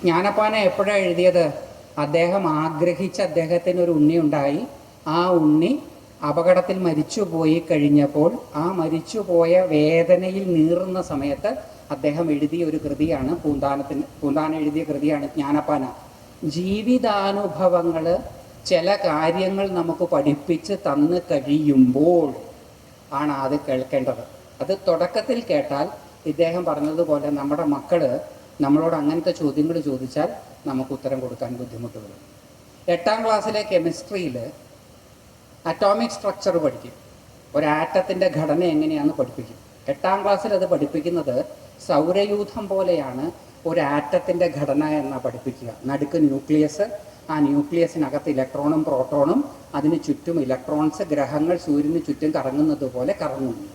ജ്ഞാനപ്പാന എപ്പോഴാണ് എഴുതിയത്? അദ്ദേഹം ആഗ്രഹിച്ച അദ്ദേഹത്തിന് ഒരു ഉണ്ണി ഉണ്ടായി. ആ ഉണ്ണി അപകടത്തിൽ മരിച്ചുപോയി കഴിഞ്ഞപ്പോൾ ആ മരിച്ചുപോയ വേദനയിൽ നീറുന്ന സമയത്ത് അദ്ദേഹം എഴുതിയ ഒരു കൃതിയാണ് പൂന്താനം എഴുതിയ കൃതിയാണ് ജ്ഞാനപ്പാന. ജീവിതാനുഭവങ്ങൾ ചില കാര്യങ്ങൾ നമുക്ക് പഠിപ്പിച്ച് തന്നു കഴിയുമ്പോൾ ആണ് അത് കേൾക്കേണ്ടത്. അത് തുടക്കത്തിൽ കേട്ടാൽ ഇദ്ദേഹം പറഞ്ഞതുപോലെ നമ്മുടെ മക്കൾ നമ്മളോട് അങ്ങനത്തെ ചോദ്യങ്ങൾ ചോദിച്ചാൽ നമുക്ക് ഉത്തരം കൊടുക്കാൻ ബുദ്ധിമുട്ട് വരും. 8ാം ക്ലാസ്സിലെ കെമിസ്ട്രിയിൽ അറ്റോമിക് സ്ട്രക്ചർ പഠിക്കും. ഒരു ആറ്റത്തിൻ്റെ ഘടന എങ്ങനെയാണെന്ന് പഠിപ്പിക്കും. 8ാം ക്ലാസ്സിൽ അത് പഠിപ്പിക്കുന്നത് സൗരയൂഥം പോലെയാണ് ഒരു ആറ്റത്തിൻ്റെ ഘടന എന്നാണ് പഠിപ്പിക്കുക. നടുക്ക് ന്യൂക്ലിയസ്, ആ ന്യൂക്ലിയസിനകത്ത് ഇലക്ട്രോണും പ്രോട്ടോണും, അതിന് ചുറ്റും ഇലക്ട്രോൺസ്, ഗ്രഹങ്ങൾ സൂര്യന് ചുറ്റും കറങ്ങുന്നത് പോലെ കറങ്ങുന്നു.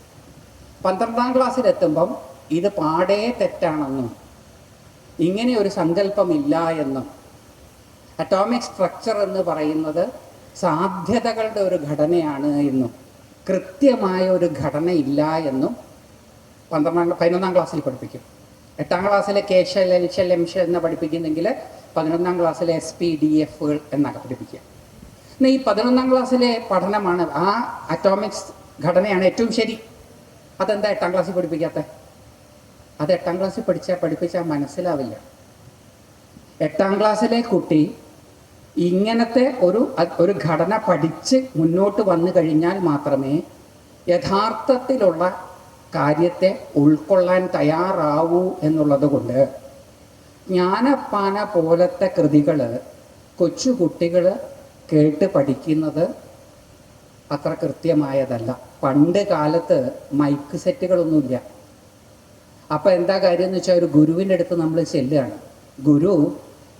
12ാം ക്ലാസ്സിലെത്തുമ്പം ഇത് പാടേ തെറ്റാണെന്നും ഇങ്ങനെ ഒരു സങ്കല്പമില്ല എന്നും അറ്റോമിക് സ്ട്രക്ചർ എന്ന് പറയുന്നത് സാധ്യതകളുടെ ഒരു ഘടനയാണ് എന്നും കൃത്യമായ ഒരു ഘടന ഇല്ല എന്നും 11ാം ക്ലാസ്സിൽ പഠിപ്പിക്കും. 8ാം ക്ലാസ്സിലെ കേശൽ എൽഷൽ എംഷൽ എന്ന് പഠിപ്പിക്കുന്നെങ്കിൽ 11ാം ക്ലാസ്സിലെ SPDF എന്നൊക്കെ പഠിപ്പിക്കുക. എന്നാൽ ഈ 11ാം ക്ലാസ്സിലെ പഠനമാണ്, ആ അറ്റോമിക്സ് ഘടനയാണ് ഏറ്റവും ശരി. അതെന്താ 8ാം ക്ലാസ്സിൽ പഠിപ്പിക്കാത്ത? അത് 8ാം ക്ലാസ്സിൽ പഠിപ്പിച്ചാൽ മനസ്സിലാവില്ല. 8ാം ക്ലാസ്സിലെ കുട്ടി ഇങ്ങനത്തെ ഒരു ഘടന പഠിച്ച് മുന്നോട്ട് വന്നു കഴിഞ്ഞാൽ മാത്രമേ യഥാർത്ഥത്തിലുള്ള കാര്യത്തെ ഉൾക്കൊള്ളാൻ തയ്യാറാവൂ എന്നുള്ളത് കൊണ്ട് ജ്ഞാനപ്പാന പോലത്തെ കൃതികൾ കൊച്ചുകുട്ടികൾ കേട്ട് പഠിക്കുന്നത് അത്ര കൃത്യമായതല്ല. പണ്ട് കാലത്ത് മൈക്ക് സെറ്റുകളൊന്നുമില്ല. അപ്പോൾ എന്താ കാര്യം എന്ന് വെച്ചാൽ ഒരു ഗുരുവിൻ്റെ അടുത്ത് നമ്മൾ ചെല്ലുകയാണ്. ഗുരു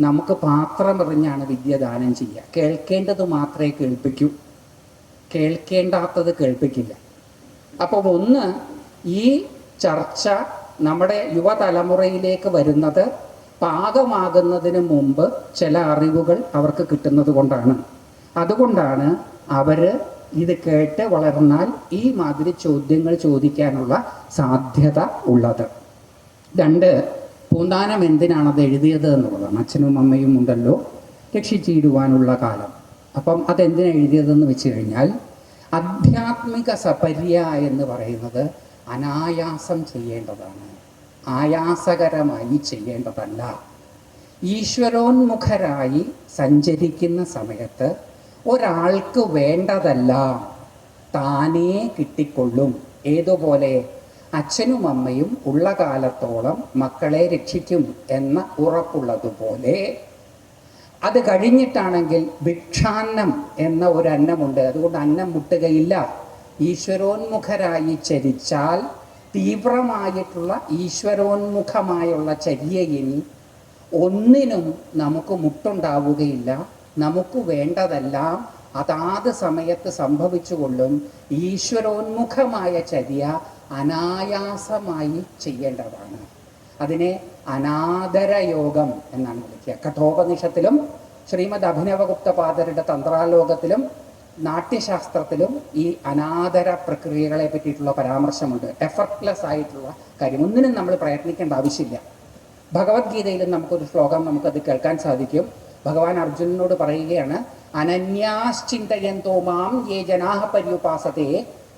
നമുക്ക് പാത്രം എറിഞ്ഞാണ് വിദ്യ ദാനം ചെയ്യുക. കേൾക്കേണ്ടത് മാത്രമേ കേൾപ്പിക്കൂ, കേൾക്കേണ്ടാത്തത് കേൾപ്പിക്കില്ല. അപ്പോൾ ഒന്ന്, ഈ ചർച്ച നമ്മുടെ യുവതലമുറയിലേക്ക് വരുന്നത് പാകമാകുന്നതിന് മുമ്പ് ചില അറിവുകൾ അവർക്ക് കിട്ടുന്നത് കൊണ്ടാണ്. അതുകൊണ്ടാണ് അവർ ഇത് കേട്ട് വളർന്നാൽ ഈ മാതിരി ചോദ്യങ്ങൾ ചോദിക്കാനുള്ള സാധ്യത ഉള്ളത്. 2, പൂന്താനം എന്തിനാണത് എഴുതിയത് എന്നുള്ളതാണ്. അച്ഛനും അമ്മയും ഉണ്ടല്ലോ, രക്ഷിച്ചിടുവാനുള്ള കാലം. അപ്പം അതെന്തിനാണ് എഴുതിയതെന്ന് വെച്ച് കഴിഞ്ഞാൽ ആധ്യാത്മിക സപര്യ എന്ന് പറയുന്നത് അനായാസം ചെയ്യേണ്ടതാണ്, ആയാസകരമായി ചെയ്യേണ്ടതല്ല. ഈശ്വരോന്മുഖരായി സഞ്ചരിക്കുന്ന സമയത്ത് ഒരാൾക്ക് വേണ്ടതെല്ലാം താനേ കിട്ടിക്കൊള്ളും. ഏതുപോലെ? അച്ഛനും അമ്മയും ഉള്ള കാലത്തോളം മക്കളെ രക്ഷിക്കും എന്ന ഉറപ്പുള്ളതുപോലെ. അത് കഴിഞ്ഞിട്ടാണെങ്കിൽ ഭിക്ഷാന്നം എന്ന ഒരു അന്നമുണ്ട്, അതുകൊണ്ട് അന്നം മുട്ടുകയില്ല. ഈശ്വരോന്മുഖരായി ചരിച്ചാൽ തീവ്രമായിട്ടുള്ള ഈശ്വരോന്മുഖമായുള്ള ചര്യയിൽ ഒന്നിനും നമുക്ക് മുട്ടുണ്ടാവുകയില്ല. നമുക്ക് വേണ്ടതെല്ലാം അതാത് സമയത്ത് സംഭവിച്ചുകൊള്ളും. ഈശ്വരോന്മുഖമായ ചര്യ അനായാസമായി ചെയ്യേണ്ടതാണ്. അതിനെ അനാദരയോഗം എന്നാണ് വിളിക്കുക. കഠോപനിഷത്തിലും ശ്രീമദ് അഭിനവഗുപ്തപാദരുടെ തന്ത്രാലോകത്തിലും നാട്യശാസ്ത്രത്തിലും ഈ അനാദര പ്രക്രിയകളെ പറ്റിയിട്ടുള്ള പരാമർശമുണ്ട്. എഫർട്ട്ലെസ് ആയിട്ടുള്ള കാര്യം, ഒന്നിനും നമ്മൾ പ്രയത്നിക്കേണ്ട ആവശ്യമില്ല. ഭഗവത്ഗീതയിലും നമുക്കൊരു ശ്ലോകം നമുക്കത് കേൾക്കാൻ സാധിക്കും. ഭഗവാൻ അർജുനനോട് പറയുകയാണ്, അനന്യാശ്ചിന്തയന്തോ മാം യേ ജനാഃ പര്യുപാസതേ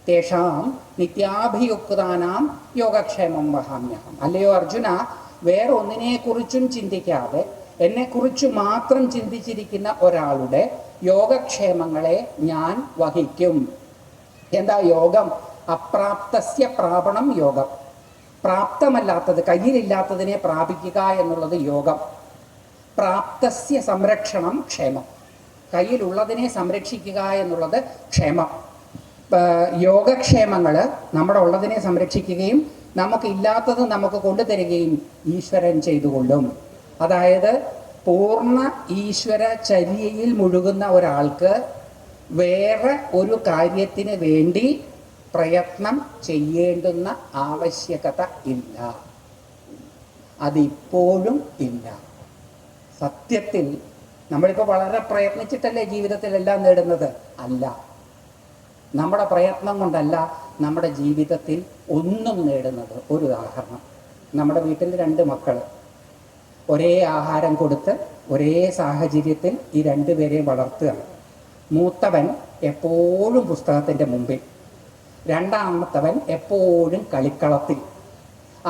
തേഷാം നിത്യാഭിയുക്താനാം യോഗക്ഷേമം വഹാമ്യഹം. അല്ലയോ അർജുന, വേറെ ഒന്നിനെക്കുറിച്ചും ചിന്തിക്കാതെ എന്നെക്കുറിച്ച് മാത്രം ചിന്തിച്ചിരിക്കുന്ന ഒരാളുടെ യോഗക്ഷേമങ്ങളെ ഞാൻ വഹിക്കും. എന്താ യോഗം? അപ്രാപ്തസ്യ പ്രാപണം യോഗം. പ്രാപ്തമല്ലാത്തത്, കയ്യിലില്ലാത്തതിനെ പ്രാപിക്കുക എന്നുള്ളത് യോഗം. പ്രാപ്തസ്യ സംരക്ഷണം ക്ഷേമം. കയ്യിലുള്ളതിനെ സംരക്ഷിക്കുക എന്നുള്ളത് ക്ഷേമം. യോഗക്ഷേമങ്ങൾ നമ്മുടെ ഉള്ളതിനെ സംരക്ഷിക്കുകയും നമുക്കില്ലാത്തത് നമുക്ക് കൊണ്ടുതരികയും ഈശ്വരൻ ചെയ്തുകൊള്ളും. അതായത് പൂർണ്ണ ഈശ്വര ചര്യയിൽ മുഴുകുന്ന ഒരാൾക്ക് വേറെ ഒരു കാര്യത്തിന് വേണ്ടി പ്രയത്നം ചെയ്യേണ്ടുന്ന ആവശ്യകത ഇല്ല. അതിപ്പോഴും ഇല്ല. സത്യത്തിൽ നമ്മളിപ്പോൾ വളരെ പ്രയത്നിച്ചിട്ടല്ലേ ജീവിതത്തിലെല്ലാം നേടുന്നത്? അല്ല. നമ്മുടെ പ്രയത്നം കൊണ്ടല്ല നമ്മുടെ ജീവിതത്തിൽ ഒന്നും നേടുന്നത്. ഒരു ഉദാഹരണം, നമ്മുടെ വീട്ടിൽ 2 മക്കൾ. ഒരേ ആഹാരം കൊടുത്ത് ഒരേ സാഹചര്യത്തിൽ ഈ രണ്ടുപേരെയും വളർത്തുകയാണ്. മൂത്തവൻ എപ്പോഴും പുസ്തകത്തിൻ്റെ മുമ്പിൽ, രണ്ടാമത്തവൻ എപ്പോഴും കളിക്കളത്തിൽ.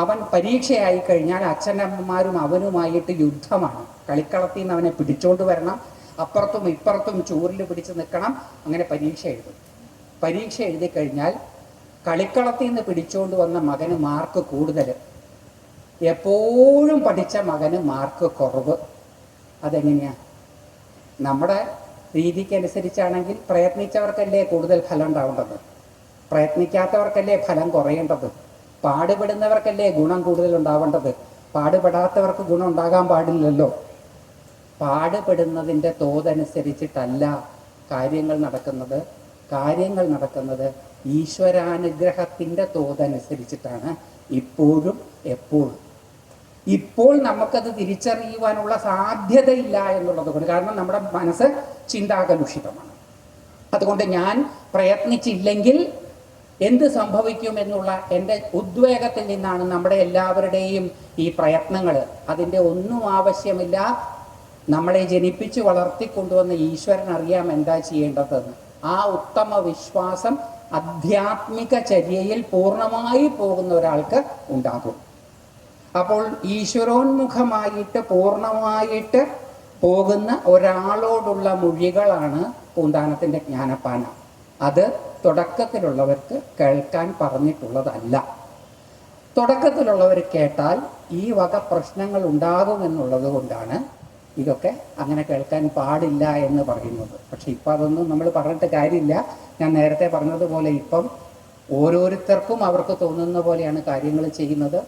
അവൻ പരീക്ഷയായി കഴിഞ്ഞാൽ അച്ഛനമ്മമാരും അവനുമായിട്ട് യുദ്ധമാണ്. കളിക്കളത്തിൽ നിന്ന് അവനെ പിടിച്ചോണ്ട് വരണം, അപ്പുറത്തും ഇപ്പുറത്തും ചൂരിൽ പിടിച്ച് നിൽക്കണം. അങ്ങനെ പരീക്ഷ എഴുതും. പരീക്ഷ എഴുതി കഴിഞ്ഞാൽ കളിക്കളത്തിൽ നിന്ന് പിടിച്ചോണ്ട് വന്ന മകന് മാർക്ക് കൂടുതൽ, എപ്പോഴും പഠിച്ച മകന് മാർക്ക് കുറവ്. അതെങ്ങനെയാണ്? നമ്മുടെ രീതിക്കനുസരിച്ചാണെങ്കിൽ പ്രയത്നിച്ചവർക്കല്ലേ കൂടുതൽ ഫലം ഉണ്ടാവേണ്ടത്, പ്രയത്നിക്കാത്തവർക്കല്ലേ ഫലം കുറയേണ്ടത്, പാടുപെടുന്നവർക്കല്ലേ ഗുണം കൂടുതൽ ഉണ്ടാവേണ്ടത്, പാടുപെടാത്തവർക്ക് ഗുണം ഉണ്ടാകാൻ പാടില്ലല്ലോ. പാടുപെടുന്നതിൻ്റെ തോതനുസരിച്ചിട്ടല്ല കാര്യങ്ങൾ നടക്കുന്നത്. കാര്യങ്ങൾ നടക്കുന്നത് ഈശ്വരാനുഗ്രഹത്തിൻ്റെ തോതനുസരിച്ചിട്ടാണ് ഇപ്പോഴും എപ്പോഴും. ഇപ്പോൾ നമുക്കത് തിരിച്ചറിയുവാനുള്ള സാധ്യതയില്ല എന്നുള്ളത് കൊണ്ട്, കാരണം നമ്മുടെ മനസ്സ് ചിന്താകലുഷിതമാണ്. അതുകൊണ്ട് ഞാൻ പ്രയത്നിച്ചില്ലെങ്കിൽ എന്ത് സംഭവിക്കും എന്നുള്ള എൻ്റെ ഉദ്വേഗത്തിൽ നിന്നാണ് നമ്മുടെ എല്ലാവരുടെയും ഈ പ്രയത്നങ്ങൾ. അതിൻ്റെ ഒന്നും ആവശ്യമില്ല. നമ്മളെ ജനിപ്പിച്ച് വളർത്തിക്കൊണ്ടുവന്ന ഈശ്വരൻ അറിയാം എന്താ ചെയ്യേണ്ടതെന്ന്. ആ ഉത്തമ വിശ്വാസം ആധ്യാത്മിക ചര്യയിൽ പൂർണ്ണമായി പോകുന്ന ഒരാൾക്ക് ഉണ്ടാകും. അപ്പോൾ ഈശ്വരോന്മുഖമായിട്ട് പൂർണ്ണമായിട്ട് പോകുന്ന ഒരാളോടുള്ള മൊഴികളാണ് പൂന്താനത്തിൻ്റെ ജ്ഞാനപ്പാന. അത് തുടക്കത്തിലുള്ളവർക്ക് കേൾക്കാൻ പറഞ്ഞിട്ടുള്ളതല്ല. തുടക്കത്തിലുള്ളവർ കേട്ടാൽ ഈ വക പ്രശ്നങ്ങൾ ഉണ്ടാകുമെന്നുള്ളത് കൊണ്ടാണ് ഇതൊക്കെ അങ്ങനെ കേൾക്കാൻ പാടില്ല എന്ന് പറയുന്നത്. പക്ഷെ ഇപ്പം അതൊന്നും നമ്മൾ പറഞ്ഞിട്ട് കാര്യമില്ല. ഞാൻ നേരത്തെ പറഞ്ഞതുപോലെ ഇപ്പം ഓരോരുത്തർക്കും അവർക്ക് തോന്നുന്ന പോലെയാണ് കാര്യങ്ങൾ ചെയ്യുന്നത്.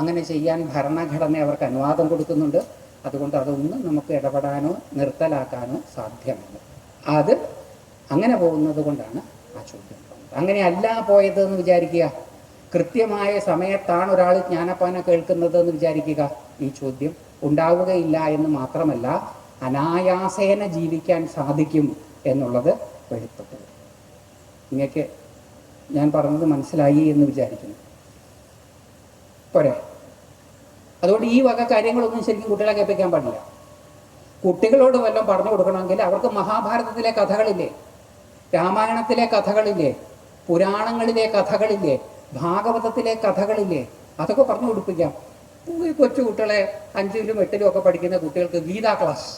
അങ്ങനെ ചെയ്യാൻ ഭരണഘടന അവർക്ക് അനുവാദം കൊടുക്കുന്നുണ്ട്. അതുകൊണ്ട് അതൊന്നും നമുക്ക് ഇടപെടാനോ നിർത്തലാക്കാനോ സാധ്യമല്ല. അത് അങ്ങനെ പോകുന്നത് കൊണ്ടാണ് ആ ചോദ്യം പറഞ്ഞത്. അങ്ങനെയല്ല പോയതെന്ന് വിചാരിക്കുക, കൃത്യമായ സമയത്താണ് ഒരാൾ ജ്ഞാനപ്പാന കേൾക്കുന്നതെന്ന് വിചാരിക്കുക, ഈ ചോദ്യം ഉണ്ടാവുകയില്ല എന്ന് മാത്രമല്ല അനായാസേന ജീവിക്കാൻ സാധിക്കും എന്നുള്ളത് വെളിപ്പെട്ടു. നിങ്ങൾക്ക് ഞാൻ പറഞ്ഞത് മനസ്സിലായി എന്ന് വിചാരിക്കുന്നു. പോരെ? അതുകൊണ്ട് ഈ വക കാര്യങ്ങളൊന്നും ശരിക്കും കുട്ടികളെ കേൾപ്പിക്കാൻ പാടില്ല. കുട്ടികളോട് വല്ലതും പറഞ്ഞു കൊടുക്കണമെങ്കിൽ അവർക്ക് മഹാഭാരതത്തിലെ കഥകളില്ലേ, രാമായണത്തിലെ കഥകളില്ലേ, പുരാണങ്ങളിലെ കഥകളില്ലേ, ഭാഗവതത്തിലെ കഥകളില്ലേ, അതൊക്കെ പറഞ്ഞു കൊടുപ്പിക്കാം. കൊച്ചു കുട്ടികളെ 5ലും 8ലും ഒക്കെ പഠിക്കുന്ന കുട്ടികൾക്ക് ഗീതാ ക്ലാസ്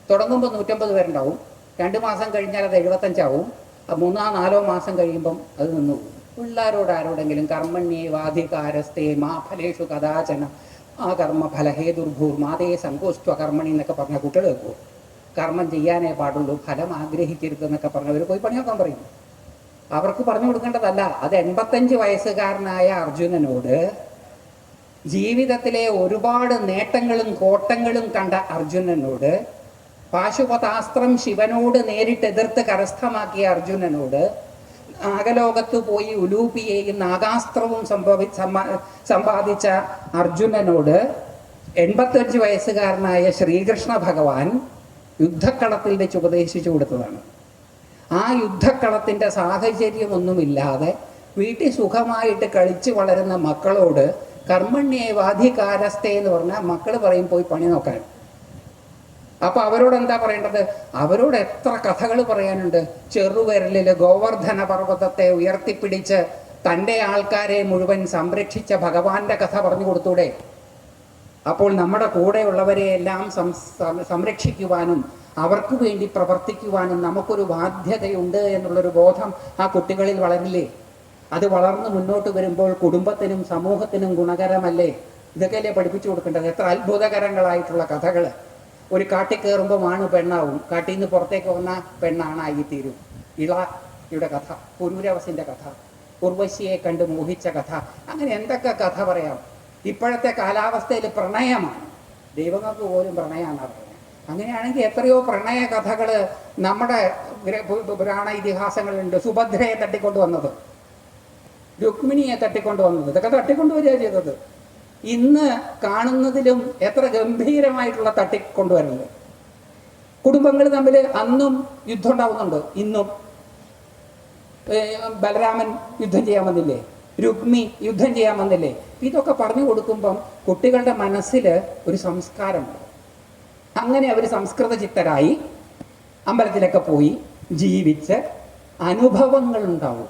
തുടങ്ങുമ്പോൾ 150 പേരുണ്ടാവും. 2 മാസം കഴിഞ്ഞാൽ അത് 75 ആവും. 3-4 മാസം കഴിയുമ്പം അത് നിന്നു പോകും. പിള്ളേരോട് ആരോടെങ്കിലും കർമ്മണ്യേവാധികാരസ്തേ മാ ഫലേഷു കഥാചന ആ കർമ്മ ഫലഹേതുർഭൂർ മാതേ സങ്കോസ്ത്വ കർമ്മണി എന്നൊക്കെ പറഞ്ഞ കുട്ടികൾ വെക്കുമോ? കർമ്മം ചെയ്യാനേ പാടുള്ളൂ, ഫലം ആഗ്രഹിക്കരുതെന്നൊക്കെ പറഞ്ഞവർ പോയി പണിയാക്കാൻ പറയും. അവർക്ക് പറഞ്ഞു കൊടുക്കേണ്ടതല്ല. അത് 85 വയസ്സുകാരനായ അർജുനനോട് ജീവിതത്തിലെ ഒരുപാട് നേട്ടങ്ങളും കോട്ടങ്ങളും കണ്ട അർജുനനോട്, പാശുപതാസ്ത്രം ശിവനോട് നേരിട്ട് എതിർത്ത് കരസ്ഥമാക്കിയ അർജുനനോട്, നാഗലോകത്ത് പോയി ഉലൂപിയെയും നാഗാസ്ത്രവും സമ്പാദിച്ച അർജുനനോട് 85 വയസ്സുകാരനായ ശ്രീകൃഷ്ണ ഭഗവാൻ യുദ്ധക്കളത്തിൽ വെച്ച് ഉപദേശിച്ചു കൊടുത്തതാണ്. ആ യുദ്ധക്കളത്തിൻ്റെ സാഹചര്യമൊന്നുമില്ലാതെ വീട്ടിൽ സുഖമായിട്ട് കളിച്ച് വളരുന്ന മക്കളോട് കർമ്മണ്യേവാധികാരസ്ഥ എന്ന് പറഞ്ഞാൽ മക്കൾ പറയും പോയി പണി നോക്കാൻ. അപ്പൊ അവരോട് എന്താ പറയേണ്ടത്? അവരോട് എത്ര കഥകൾ പറയാനുണ്ട്. ചെറുവിരലിൽ ഗോവർദ്ധന പർവ്വതത്തെ ഉയർത്തിപ്പിടിച്ച് തൻ്റെ ആൾക്കാരെ മുഴുവൻ സംരക്ഷിച്ച ഭഗവാന്റെ കഥ പറഞ്ഞു കൊടുത്തൂടെ? അപ്പോൾ നമ്മുടെ കൂടെയുള്ളവരെ എല്ലാം സംരക്ഷിക്കുവാനും അവർക്ക് വേണ്ടി പ്രവർത്തിക്കുവാനും നമുക്കൊരു ബാധ്യതയുണ്ട് എന്നുള്ളൊരു ബോധം ആ കുട്ടികളിൽ വളരില്ലേ? അത് വളർന്ന് മുന്നോട്ട് വരുമ്പോൾ കുടുംബത്തിനും സമൂഹത്തിനും ഗുണകരമല്ലേ? ഇതൊക്കെയല്ലേ പഠിപ്പിച്ചു കൊടുക്കേണ്ടത്? എത്ര അത്ഭുതകരങ്ങളായിട്ടുള്ള കഥകൾ. ഒരു കാട്ടിൽ കയറുമ്പോൾ ആണ് പെണ്ണാവും, കാട്ടിൽ നിന്ന് പുറത്തേക്ക് വന്ന പെണ്ണാണായിത്തീരും. ഇളയുടെ കഥ, പുരൂരവസിൻ്റെ കഥ, ഉർവശിയെ കണ്ട് മോഹിച്ച കഥ, അങ്ങനെ എന്തൊക്കെ കഥ പറയാം. ഇപ്പോഴത്തെ കാലാവസ്ഥയിൽ പ്രണയമാണ്, ദൈവങ്ങൾക്ക് പോലും പ്രണയമാണ് പറയുന്നത്. അങ്ങനെയാണെങ്കിൽ എത്രയോ പ്രണയ കഥകൾ നമ്മുടെ പുരാണ ഇതിഹാസങ്ങളുണ്ട്. സുഭദ്രയെ തട്ടിക്കൊണ്ടുവന്നത്, രുക്മിണിയെ തട്ടിക്കൊണ്ടുവന്നത്, ഇതൊക്കെ തട്ടിക്കൊണ്ടുവരിക ചെയ്തത്. ഇന്ന് കാണുന്നതിലും എത്ര ഗംഭീരമായിട്ടുള്ള തട്ടിക്കൊണ്ടുവരുന്നത്. കുടുംബങ്ങൾ തമ്മിൽ അന്നും യുദ്ധം ഉണ്ടാവുന്നുണ്ട്. ഇന്നും ബലരാമൻ യുദ്ധം ചെയ്യാൻ വന്നില്ലേ? രുക്മി യുദ്ധം ചെയ്യാൻ വന്നില്ലേ. ഇതൊക്കെ പറഞ്ഞു കൊടുക്കുമ്പം കുട്ടികളുടെ മനസ്സിൽ ഒരു സംസ്കാരമുണ്ട്. അങ്ങനെ അവർ സംസ്കൃത ചിത്തരായി അമ്പലത്തിലൊക്കെ പോയി ജീവിച്ച് അനുഭവങ്ങൾ ഉണ്ടാവും,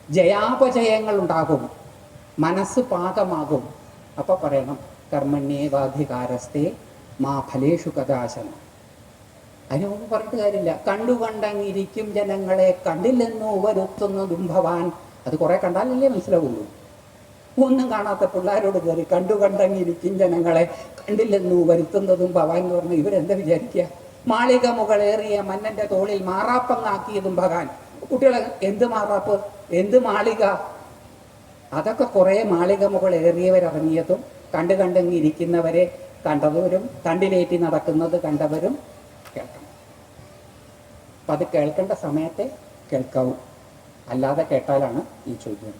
ജയാപജയങ്ങൾ ഉണ്ടാകും, മനസ്സ് പാകമാകും. അപ്പൊ പറയണം കർമ്മണ്യേവാധികാരസ്ഥേ മാ ഫലേഷു കഥാശന. അതിനൊന്നും പറഞ്ഞിട്ട് കാര്യമില്ല. കണ്ടുകണ്ടങ്ങിരിക്കും ജനങ്ങളെ കണ്ടില്ലെന്നു വരുത്തുന്നതും ഭവാൻ. അത് കുറെ കണ്ടാലല്ലേ മനസ്സിലാവുള്ളൂ. ഒന്നും കാണാത്ത പിള്ളേരോട് കയറി കണ്ടുകണ്ടങ്ങിരിക്കും ജനങ്ങളെ കണ്ടില്ലെന്നു വരുത്തുന്നതും ഭവാൻ എന്ന് പറഞ്ഞാൽ ഇവരെന്താ വിചാരിക്കുക? മാളിക മുകളേറിയ മന്നന്റെ തോളിൽ മാറാപ്പങ്ങാക്കിയതും ഭഗാൻ. കുട്ടികളെ എന്ത് മാറാപ്പ്, എന്ത് മാളിക? അതൊക്കെ കുറെ മാളിക മുകളേറിയവരിറങ്ങിയതും കണ്ടുകണ്ടങ്ങിരിക്കുന്നവരെ കണ്ടവരും കണ്ടിലേറ്റി നടക്കുന്നത് കണ്ടവരും കേൾക്കണം. അപ്പം അത് കേൾക്കേണ്ട സമയത്തെ കേൾക്കാവൂ, അല്ലാതെ കേട്ടാലാണ് ഈ ചോദ്യം.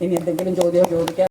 ഇനി എന്തെങ്കിലും ചോദ്യം ചോദിക്കാൻ